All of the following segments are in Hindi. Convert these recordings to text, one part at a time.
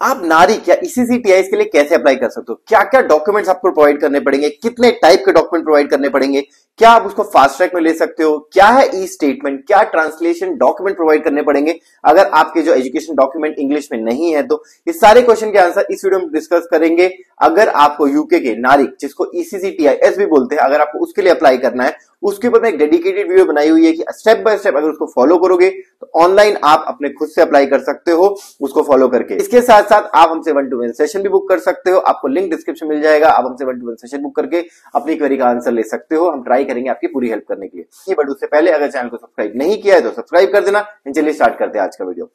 आप नारिक या ईसीसीटीआई के लिए कैसे अप्लाई कर सकते हो, क्या क्या डॉक्यूमेंट्स आपको प्रोवाइड करने पड़ेंगे, कितने टाइप के डॉक्यूमेंट प्रोवाइड करने पड़ेंगे, क्या आप उसको फास्ट ट्रैक में ले सकते हो, क्या है ई स्टेटमेंट, क्या ट्रांसलेशन डॉक्यूमेंट प्रोवाइड करने पड़ेंगे अगर आपके जो एजुकेशन डॉक्यूमेंट इंग्लिश में नहीं है। तो इस सारे क्वेश्चन के आंसर इस वीडियो में डिस्कस करेंगे। अगर आपको यूके के नारिक, जिसको ईसीसीटीआई भी बोलते हैं, अगर आपको उसके लिए अप्लाई करना है, उसके ऊपर मैं एक डेडिकेटेड वीडियो बनाई हुई है कि स्टेप बाय स्टेप अगर उसको फॉलो करोगे तो ऑनलाइन आप अपने खुद से अप्लाई कर सकते हो उसको फॉलो करके। इसके साथ साथ आप हमसे 1-to-1 सेशन भी बुक कर सकते हो, आपको लिंक डिस्क्रिप्शन मिल जाएगा। आप हमसे 1-to-1 सेशन बुक करके अपनी क्वेरी का आंसर ले सकते हो। हम ट्राई करेंगे आपकी पूरी हेल्प करने के लिए। बट उससे पहले अगर चैनल को सब्सक्राइब नहीं किया है तो सब्सक्राइब कर देना। चलिए स्टार्ट करते हैं आज का वीडियो।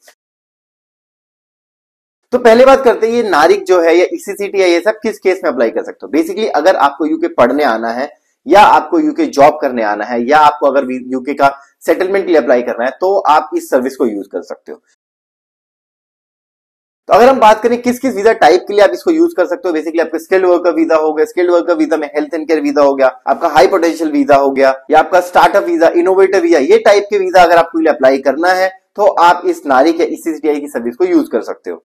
तो पहले बात करते हैं ये नारिक जो है या ईसीसीटीआई ये सब किस केस में अप्लाई कर सकते हो। बेसिकली अगर आपको यूके पढ़ने आना है या आपको यूके जॉब करने आना है या आपको अगर यूके का सेटलमेंट के लिए अप्लाई करना है तो आप इस सर्विस को यूज कर सकते हो। तो अगर हम बात करें किस किस वीजा टाइप के लिए आप इसको यूज कर सकते हो, बेसिकली आपका स्किल्ड वर्कर वीजा हो गया, स्किल्ड वर्कर वीजा में हेल्थ एंड केयर वीजा हो गया, आपका हाई पोटेंशियल वीजा हो गया या आपका स्टार्टअप वीजा, इनोवेटर वीजा, ये टाइप के वीजा अगर आपको अप्लाई करना है तो आप इस नारिक या ईसीसीटीआई की सर्विस को यूज कर सकते हो।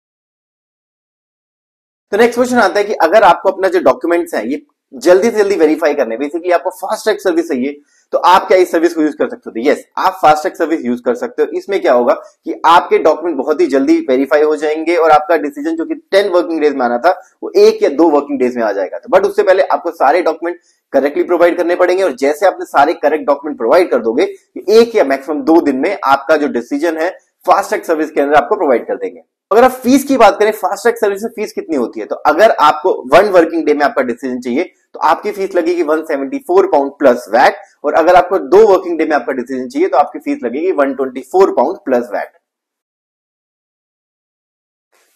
तो नेक्स्ट क्वेश्चन आता है कि अगर आपको अपना जो डॉक्यूमेंट्स हैं ये जल्दी से जल्दी वेरीफाई करने, बेसिकली आपको फास्ट ट्रैक सर्विस चाहिए, तो आप क्या इस सर्विस को यूज कर सकते हो। यस, आप फास्ट ट्रैक सर्विस यूज कर सकते हो। इसमें क्या होगा कि आपके डॉक्यूमेंट बहुत ही जल्दी वेरीफाई हो जाएंगे और आपका डिसीजन जो कि 10 वर्किंग डेज में आना था वो 1 या 2 वर्किंग डेज में आ जाएगा। तो बट उससे पहले आपको सारे डॉक्यूमेंट करेक्टली प्रोवाइड करने पड़ेंगे और जैसे आपने सारे करेक्ट डॉक्यूमेंट प्रोवाइड कर दोगे 1 या मैक्सिमम 2 दिन में आपका जो डिसीजन है फास्ट ट्रैक सर्विस के अंदर आपको प्रोवाइड कर देंगे। अगर आप फीस की बात करें, फास्ट ट्रैक सर्विस में फीस कितनी होती है, तो अगर आपको 1 वर्किंग डे में आपका डिसीजन चाहिए तो आपकी फीस लगेगी 174 पाउंड प्लस वैट, और अगर आपको 2 वर्किंग डे में आपका डिसीजन चाहिए तो आपकी फीस लगेगी 124 पाउंड प्लस वैट।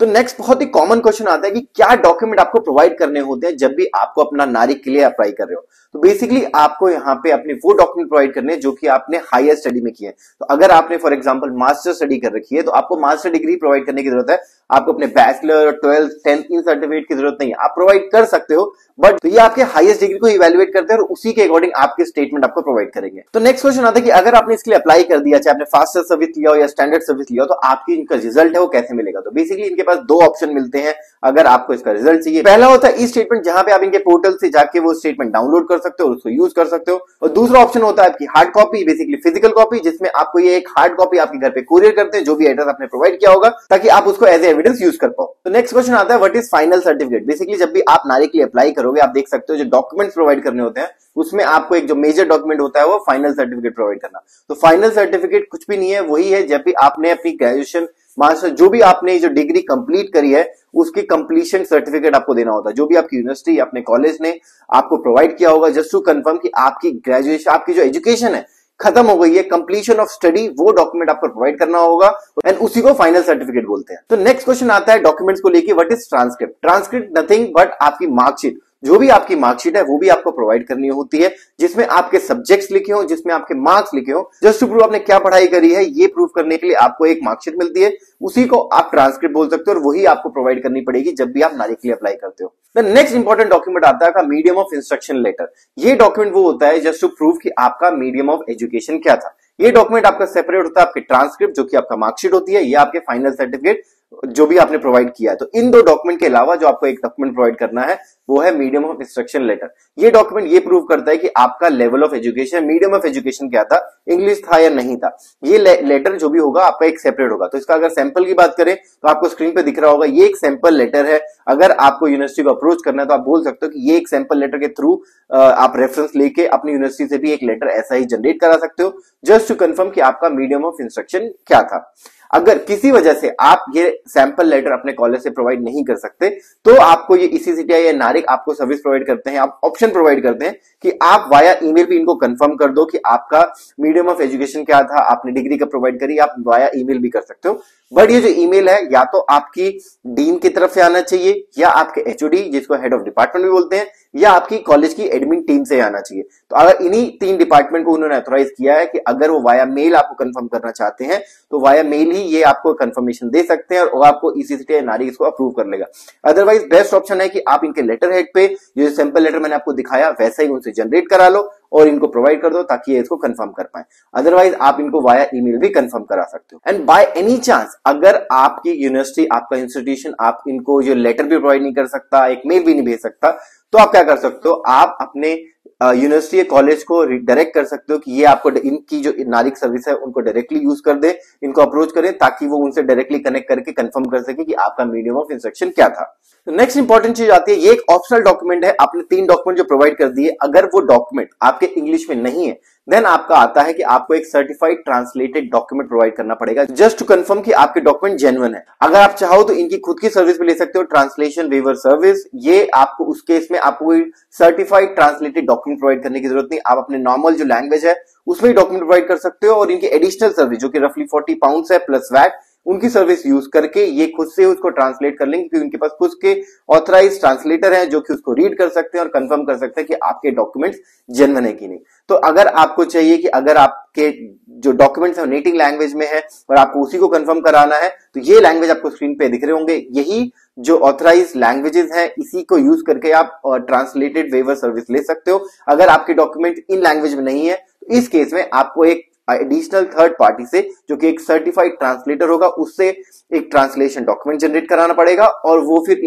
तो नेक्स्ट बहुत ही कॉमन क्वेश्चन आता है कि क्या डॉक्यूमेंट आपको प्रोवाइड करने होते हैं जब भी आपको अपना नारिक के लिए अप्लाई कर रहे हो। तो बेसिकली आपको यहाँ पे अपने वो डॉक्यूमेंट प्रोवाइड करने हैं जो कि आपने हायर स्टडी में किए हैं। तो अगर आपने फॉर एग्जांपल मास्टर स्टडी कर रखी है तो आपको मास्टर डिग्री प्रोवाइड करने की जरूरत है। आपको अपने बैचलर, 12th, 10th इन सर्टिफिकेट की जरूरत नहीं है, आप प्रोवाइड कर सकते हो, बट तो ये आपके हाईएस्ट डिग्री को इवैल्यूएट करते हैं और उसी के अकॉर्डिंग आपके स्टेटमेंट आपको प्रोवाइड करेंगे। तो नेक्स्ट क्वेश्चन आता है कि अगर आपने इसके लिए अप्लाई कर दिया, चाहे आपने फास्ट सर्विस लिया हो या स्टैंडर्ड सर्विस लिया हो, तो आपकी इनका रिजल्ट है वो कैसे मिलेगा। तो बेसिकली इनके पास 2 ऑप्शन मिलते हैं अगर आपको इसका रिजल्ट चाहिए। पहला होता है ई स्टेटमेंट, जहां पे आप इनके पोर्टल से जाके वो स्टेटमेंट डाउनलोड कर सकते हो और उसको यूज कर सकते हो, और दूसरा ऑप्शन होता है आपकी hard copy, basically physical copy, जिसमें आपको ये एक हार्ड कॉपी आपके घर पे कुरियर करते हैं जो भी एड्रेस आपने प्रोवाइड किया होगा, ताकि आप उसको एज एविडेंस यूज कर पाओ। तो नेक्स्ट क्वेश्चन आता है what is final certificate. Basically जब भी आप नारिक के लिए अप्लाई करोगे आप देख सकते हो जो डॉक्यूमेंट्स प्रोवाइड करने होते हैं उसमें आपको एक जो मेजर डॉक्यूमेंट होता है वो फाइनल सर्टिफिकेट प्रोवाइड करना। तो फाइनल सर्टिफिकेट कुछ भी नहीं है, वही है जब भी आपने अपनी ग्रेजुएशन, मास्टर, जो भी आपने जो डिग्री कंप्लीट करी है उसकी कंप्लीशन सर्टिफिकेट आपको देना होता है, जो भी आपकी यूनिवर्सिटी या अपने कॉलेज ने आपको प्रोवाइड किया होगा, जस्ट टू कंफर्म कि आपकी ग्रेजुएशन, आपकी जो एजुकेशन है खत्म हो गई है, कंप्लीशन ऑफ स्टडी, वो डॉक्यूमेंट आपको प्रोवाइड करना होगा एंड उसी को फाइनल सर्टिफिकेट बोलते हैं। तो नेक्स्ट क्वेश्चन आता है डॉक्यूमेंट्स को लेके what is transcript. Transcript nothing but आपकी मार्कशीट, जो भी आपकी मार्कशीट है वो भी आपको प्रोवाइड करनी होती है, जिसमें आपके सब्जेक्ट्स लिखे हो, जिसमें आपके मार्क्स लिखे हो, जस्ट टू प्रूव आपने क्या पढ़ाई करी है ये प्रूव करने के लिए आपको एक मार्कशीट मिलती है, उसी को आप ट्रांसक्रिप्ट बोल सकते हो और वही आपको प्रोवाइड करनी पड़ेगी जब भी आप नारिक के लिए अप्लाई करते हो। द नेक्स्ट इंपॉर्टेंट डॉक्यूमेंट आता है मीडियम ऑफ इंस्ट्रक्शन लेटर। ये डॉक्यूमेंट वो होता है जस्ट टू प्रूव कि आपका मीडियम ऑफ एजुकेशन क्या था। ये डॉक्यूमेंट आपका सेपरेट होता है आपके ट्रांसक्रिप्ट जो कि आपका मार्कशीट होती है, या आपके फाइनल सर्टिफिकेट जो भी आपने प्रोवाइड किया है। तो इन 2 डॉक्यूमेंट के अलावा जो आपको एक डॉक्यूमेंट प्रोवाइड करना है वो है मीडियम ऑफ इंस्ट्रक्शन लेटर। ये डॉक्यूमेंट ये प्रूव करता है कि आपका level of education, medium of education क्या था, इंग्लिश था या नहीं था। ये लेटर जो भी होगा आपका एक सेपरेट होगा। तो इसका अगर सैंपल की बात करें तो आपको स्क्रीन पे दिख रहा होगा, ये एक सैंपल लेटर है। अगर आपको यूनिवर्सिटी को अप्रोच करना है तो आप बोल सकते हो कि ये एक सैंपल लेटर के थ्रू आप रेफरेंस लेके अपनी यूनिवर्सिटी से भी एक लेटर ऐसा ही जनरेट करा सकते हो, जस्ट टू कंफर्म कि आपका मीडियम ऑफ इंस्ट्रक्शन क्या था। अगर किसी वजह से आप ये सैंपल लेटर अपने कॉलेज से प्रोवाइड नहीं कर सकते तो आपको ये ईसीसीटीआई या नारिक आपको सर्विस प्रोवाइड करते हैं, आप ऑप्शन प्रोवाइड करते हैं कि आप वाया ईमेल भी इनको कंफर्म कर दो कि आपका मीडियम ऑफ एजुकेशन क्या था, आपने डिग्री कब प्रोवाइड करी, आप वाया ईमेल भी कर सकते हो। बट ये जो ईमेल है या तो आपकी डीन की तरफ से आना चाहिए, या आपके एचओडी जिसको हेड ऑफ डिपार्टमेंट भी बोलते हैं, या आपकी कॉलेज की एडमिन टीम से आना चाहिए। तो अगर इन्हीं 3 डिपार्टमेंट को उन्होंने ऑथराइज किया है कि अगर वो वाया मेल आपको कंफर्म करना चाहते हैं तो वाया मेल ही ये आपको कंफर्मेशन दे सकते हैं और आपको ईसीसीटीआई नारिक इसको अप्रूव कर लेगा। अदरवाइज बेस्ट ऑप्शन है कि आप इनके लेटर हेड पे जो सैंपल लेटर मैंने आपको दिखाया वैसा ही उनसे जनरेट करा लो और इनको प्रोवाइड कर दो ताकि ये इसको कंफर्म कर पाए। अदरवाइज आप इनको वाया ईमेल भी कंफर्म करा सकते हो। एंड बाय एनी चांस अगर आपकी यूनिवर्सिटी, आपका इंस्टीट्यूशन आप इनको जो लेटर भी प्रोवाइड नहीं कर सकता, एक मेल भी नहीं भेज सकता, तो आप क्या कर सकते हो, आप अपने यूनिवर्सिटी या कॉलेज को डायरेक्ट कर सकते हो कि ये आपको इनकी जो नारिक सर्विस है उनको डायरेक्टली यूज कर दे, इनको अप्रोच करें ताकि वो उनसे डायरेक्टली कनेक्ट करके कंफर्म कर सके कि आपका मीडियम ऑफ इंस्ट्रक्शन क्या था। तो नेक्स्ट इंपॉर्टेंट चीज आती है, ये एक ऑप्शनल डॉक्यूमेंट है, आपने 3 डॉक्यूमेंट जो प्रोवाइड कर दिए, अगर वो डॉक्यूमेंट आपके इंग्लिश में नहीं है देन आपका आता है कि आपको एक सर्टिफाइड ट्रांसलेटेड डॉक्यूमेंट प्रोवाइड करना पड़ेगा जस्ट टू कंफर्म कि आपके डॉक्यूमेंट जेन्युइन है। अगर आप चाहो तो इनकी खुद की सर्विस भी ले सकते हो, ट्रांसलेशन वेवर सर्विस। ये आपको उस केस में आपको कोई सर्टिफाइड ट्रांसलेटेड डॉक्यूमेंट प्रोवाइड करने की जरूरत नहीं, आप अपने नॉर्मल जो लैंग्वेज है उसमें डॉक्यूमेंट प्रोवाइड कर सकते हो। और इनकी एडिशनल सर्विस जो कि रफली 40 पाउंड है प्लस वैट, उनकी सर्विस यूज करके ये खुद से उसको ट्रांसलेट कर लेंगे क्योंकि उनके पास खुद के ऑथराइज ट्रांसलेटर हैं जो कि उसको रीड कर सकते हैं और कंफर्म कर सकते हैं कि आपके डॉक्यूमेंट्स जेन्युइन है कि नहीं। तो अगर आपको चाहिए कि अगर आपके जो डॉक्यूमेंट्स है नेटिव लैंग्वेज में है और आपको उसी को कंफर्म कराना है, तो ये लैंग्वेज आपको स्क्रीन पे दिख रहे होंगे, यही जो ऑथराइज लैंग्वेजेस हैं इसी को यूज करके आप ट्रांसलेटेड वेवर सर्विस ले सकते हो। अगर आपके डॉक्यूमेंट इन लैंग्वेज में नहीं है तो इस केस में आपको एक एडिशनल थर्ड पार्टी से जो कि एक सर्टिफाइड ट्रांसलेटर होगा उससे एक ट्रांसलेशन डॉक्यूमेंट जनरेट कराना पड़ेगा और वो फिर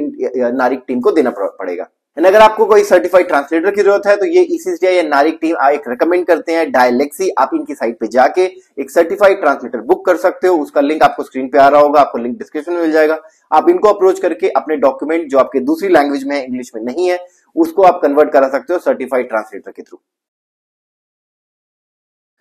नारिक टीम को देना पड़ेगा। एंड अगर आपको कोई सर्टिफाइड ट्रांसलेटर की जरूरत है तो ये ECCTI या नारिक टीम एक रेकमेंड करते हैं डायलेक्सी। आप इनकी साइट पे जाके एक सर्टिफाइड ट्रांसलेटर बुक कर सकते हो, उसका लिंक आपको स्क्रीन पे आ रहा होगा, आपको लिंक डिस्क्रिप्शन में मिल जाएगा। आप इनको अप्रोच करके अपने डॉक्यूमेंट जो आपके दूसरी लैंग्वेज में है, इंग्लिश में नहीं है, उसको आप कन्वर्ट करा सकते हो सर्टिफाइड ट्रांसलेटर के थ्रू।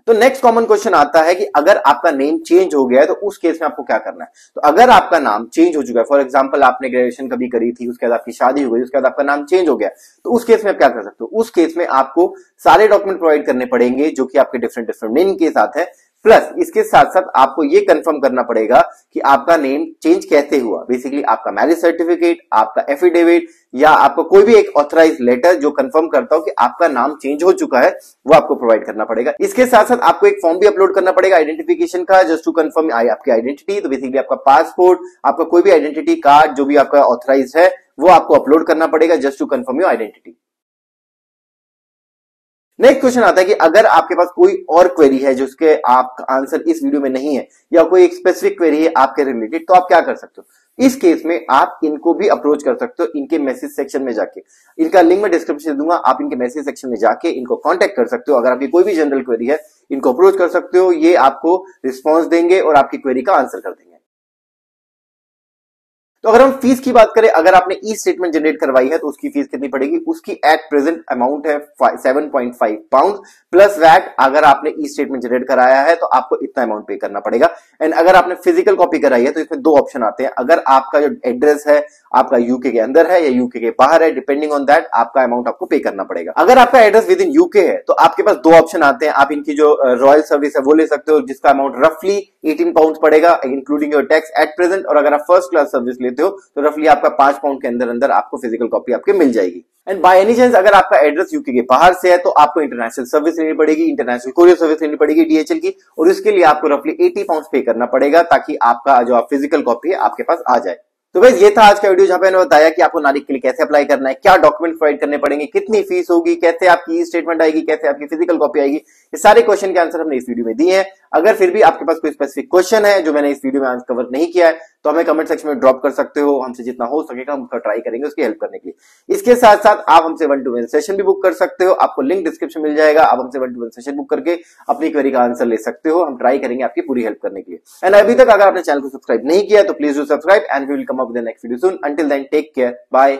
तो नेक्स्ट कॉमन क्वेश्चन आता है कि अगर आपका नेम चेंज हो गया है तो उस केस में आपको क्या करना है। तो अगर आपका नाम चेंज हो चुका है, फॉर एग्जांपल आपने ग्रेजुएशन कभी करी थी, उसके बाद आपकी शादी हो गई, उसके बाद आपका नाम चेंज हो गया, तो उस केस में आप क्या कर सकते हो, उस केस में आपको सारे डॉक्यूमेंट प्रोवाइड करने पड़ेंगे जो कि आपके डिफरेंट डिफरेंट नेम के साथ है। प्लस इसके साथ साथ आपको ये कंफर्म करना पड़ेगा कि आपका नेम चेंज कैसे हुआ। बेसिकली आपका मैरिज सर्टिफिकेट, आपका एफिडेविट या आपको कोई भी एक ऑथराइज लेटर जो कंफर्म करता हो कि आपका नाम चेंज हो चुका है, वो आपको प्रोवाइड करना पड़ेगा। इसके साथ साथ आपको एक फॉर्म भी अपलोड करना पड़ेगा आइडेंटिफिकेशन का, जस्ट टू कंफर्म आपकी आइडेंटिटी। तो बेसिकली आपका पासपोर्ट, आपका कोई भी आइडेंटिटी कार्ड जो भी आपका ऑथराइज है वो आपको अपलोड करना पड़ेगा just to confirm your identity. Next question आता है कि अगर आपके पास कोई और क्वेरी है जिसके आपका आंसर इस वीडियो में नहीं है या कोई एक स्पेसिफिक क्वेरी है आपके रिलेटेड, तो आप क्या कर सकते हो। इस केस में आप इनको भी अप्रोच कर सकते हो इनके मैसेज सेक्शन में जाके, इनका लिंक मैं डिस्क्रिप्शन में दूंगा, आप इनके मैसेज सेक्शन में जाके इनको कांटेक्ट कर सकते हो। अगर आपकी कोई भी जनरल क्वेरी है इनको अप्रोच कर सकते हो, ये आपको रिस्पॉन्स देंगे और आपकी क्वेरी का आंसर कर देंगे। तो अगर हम फीस की बात करें, अगर आपने ई स्टेटमेंट जनरेट करवाई है तो उसकी फीस कितनी पड़ेगी, उसकी एट प्रेजेंट अमाउंट है 7.5 पाउंड प्लस वैट। अगर आपने ई स्टेटमेंट जनरेट कराया है तो आपको इतना अमाउंट पे करना पड़ेगा। एंड अगर आपने फिजिकल कॉपी कराई है तो इसमें 2 ऑप्शन आते हैं। अगर आपका जो एड्रेस है आपका यूके के अंदर है या यूके के बाहर है, डिपेंडिंग ऑन दैट आपका अमाउंट आपको पे करना पड़ेगा। अगर आपका एड्रेस विद इन यूके है तो आपके पास 2 ऑप्शन आते हैं। आप इनकी जो रॉयल सर्विस है वो ले सकते हो जिसका अमाउंट रफली 18 पाउंड पड़ेगा including your tax at present. और अगर आप फर्स्ट क्लास सर्विस लेते हो तो रफली आपका 5 पाउंड के अंदर अंदर आपको फिजिकल कॉपी आपके मिल जाएगी। एंड बाय एनी चांस अगर आपका एड्रेस यूके के बाहर से है तो आपको इंटरनेशनल सर्विस लेनी पड़ेगी, इंटरनेशनल कोरियर सर्विस लेनी पड़ेगी DHL की, और इसके लिए आपको रफली 80 पाउंड पे करना पड़ेगा ताकि आपका जो फिजिकल कॉपी है आपके पास आ जाए। तो गाइस ये था आज का वीडियो जहां पे मैंने बताया कि आपको नारिक के लिए कैसे अप्लाई करना है, क्या डॉक्यूमेंट प्रोवाइड करने पड़ेंगे, कितनी फीस होगी, कैसे आपकी ई स्टेटमेंट आएगी, कैसे आपकी फिजिकल कॉपी आएगी। ये सारे क्वेश्चन के आंसर हमने इस वीडियो में दिए हैं। अगर फिर भी आपके पास कोई स्पेसिफिक क्वेश्चन है जो मैंने इस वीडियो में आज कवर नहीं किया है तो हमें कमेंट सेक्शन में ड्रॉप कर सकते हो, हमसे जितना हो सकेगा हम उसका ट्राई करेंगे उसकी हेल्प करने के लिए। इसके साथ साथ आप हमसे 1-to-1 सेशन भी बुक कर सकते हो, आपको लिंक डिस्क्रिप्शन मिल जाएगा। आप हमसे 1-to-1 सेशन बुक करके अपनी क्वेरी का आंसर ले सकते हो, हम ट्राई करेंगे आपकी पूरी हेल्प करने के लिए। एंड अभी तक अगर आपने चैनल को सब्सक्राइब नहीं किया तो please do subscribe and we will come up with the next video soon. Until then take care, bye.